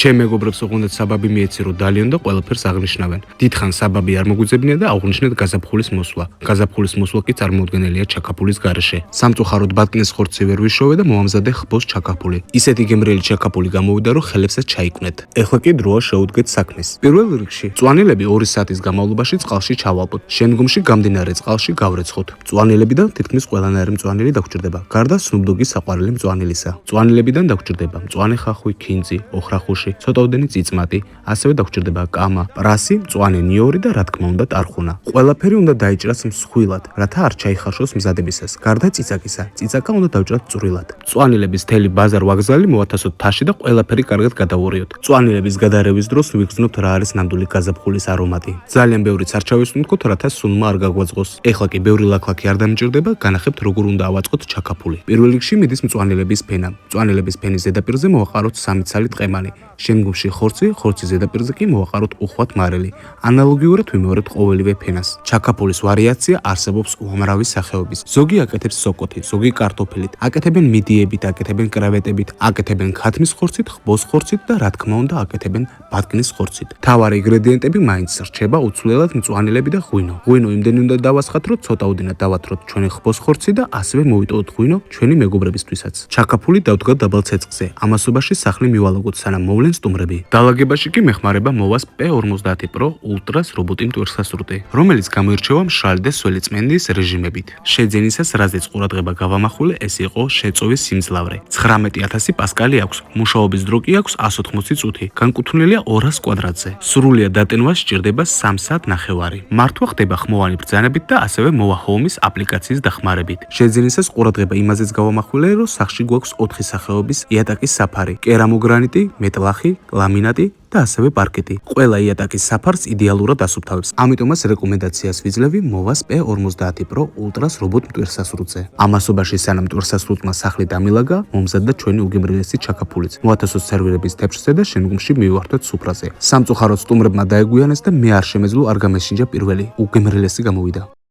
ჩემ მეგობრებს უყუნდათ საბაბი მიეცი, რომ დალიონ და ყველაფერს აღნიშნავენ. დიდხანს საბაბი არ მოგვიძებნია და აღვნიშნეთ გაზაფხულის მოსვლა. გაზაფხულის მოსვლა კი წარმოუდგენელია ჩაკაფულის გარეშე. სამწუხაროდ ბატკნის ხორცი ვერ ვიშოვე და მოამზადე ხბოს ჩაკაფული. ისეთი გემრიელი ჩაკაფული გამოვიდა, რომ ხელებსაც ჩაიკვნეთ. ეხლა კი დროა შევუდგეთ საქმეს. პირველ რიგში, მწვანილები 2 საათის განმავლობაში წყალში ჩავალყოთ. შემდგომში გამდინარე წყალში გავრეცხოთ. მწვანილებიდან თითქმის ყველანაირი მწვანილი დაგჭირდება, გარდა სნუბდოგის საყვარელი მწვანილისა. მწვანილებიდან დაგჭირდება მწვანე ხახვი, ქინძი, ოხრახუში, ცოტაოდენი წიწმატი, ასევე დაგჭირდება კამა, პრასი, მწვანე ნიორი და რა თქმა უნდა ტარხუნა. ყველაფერი უნდა დაიჭრას მსხვილად, რათა არ ჩაიხარშოს მზადებისას. გარდა წიწაკისა, წიწაკა უნდა დავჭრათ წვრილად. მწვანილების თელი ბაზარ-ვაგზალი მოვათასოთ თაში და ყველაფერი კარგად გადავორიოთ. მწვანილების გადარევის დროს ვიგრძნობთ რა არის ნამდვილი გაზაფხულის არომატი. ძალიან ბევრიც არ ჩავისუნთქოთ, რათა სუნმა არ გაგვაწყოს. ეხლა კი ბევრი ლაქლაქი არ დამჭირდება, განახებთ როგორ უნდა ავაწყოთ ჩაკაფული. პირველ რიგში მიდის მწვანილების ფენა. მწვანილების ფენის ზედაპირზე მოვაყაროთ 3 ცალი ტყემალი. შემდგომში ხორცის ზედაპირზე კი მოვაყაროთ უხვად მარილი. ანალოგიურად ვიმეორებთ ყოველივე ფენას. ჩაკაფულის ვარიაცია არსებობს უამრავი სახეობის. ზოგი აკეთებს სოკოთით, ზოგი კარტოფილით, აკეთებენ მიდიებით, აკეთებენ კრევეტებით, აკეთებენ ქათმის ხორცით, ხბოს ხორცით და რა თქმა უნდა აკეთებენ ბატკნის ხორცით. მთავარი ინგრედიენტები მაინც რჩება უცვლელად მწვანილები და ღვინო. ღვინო იმდენი უნდა დავასხათ, რომ ცოტაოდენად დავათროთ ჩვენი ხბოს ხორცი და ასევე მოვიტოვოთ ღვინო ჩვენი მეგობრებისთვისაც. ჩაკაფული დავდგათ დაბალ ცეცხლზე. ამასობაში სახლი მივალაგოთ, სანამ მოვლენ სტუმრები. დალაგებაში კი მეხმარება მოვას P50 Pro Ultras რობოტი მტვერსასრუტი, რომელიც გამოირჩევა მშრალი და სველი წმენდის რეჟიმებით. შეძენისას რაზეც ყურადღება გავამახვილე, ეს იყო შეწოვის სიმძლავრე. 19000 პასკალი აქვს. მუშაობის დრო კი აქვს 180 წუთი. განკუთვნილია 200 კვადრატზე. სრულიად დატენვა სჭირდება 3 საათნახევარი. მართვა ხდება ხმოვანი ბრძანებით და ასევე მოვა Home-ის აპლიკაციის დახმარებით. შეძენისას ყურადღება იმაზეც გავამახვილე, რომ სახლში გვაქვს 4 სახეობის იატაკის საფარი: კერამოგრანიტი, მეტლახი, ლამინატი და ასევე პარკეტი. ყველა იატაკის საფარს იდეალურად ასუფთავებს. ამიტომაც რეკომენდაციას ვიძლევი მოვას P50 Pro Ultras რობოტ მტვერსასრუტზე. ამასობაში სანამ მტვერსასრუტმა სახლი დამილაგა, მომზადდა ჩვენი უგემრიელესი ჩაკაფულიც. მოვათასოთ სერვირების თეფშზე და შემდგომში მივივართოთ სუფრაზე. სამწუხაროდ სტუმრებმა დაეგვიანეს და მე არ შემეძლო არ გამესინჯა პირველი. უგემრიელესი გამოვიდა.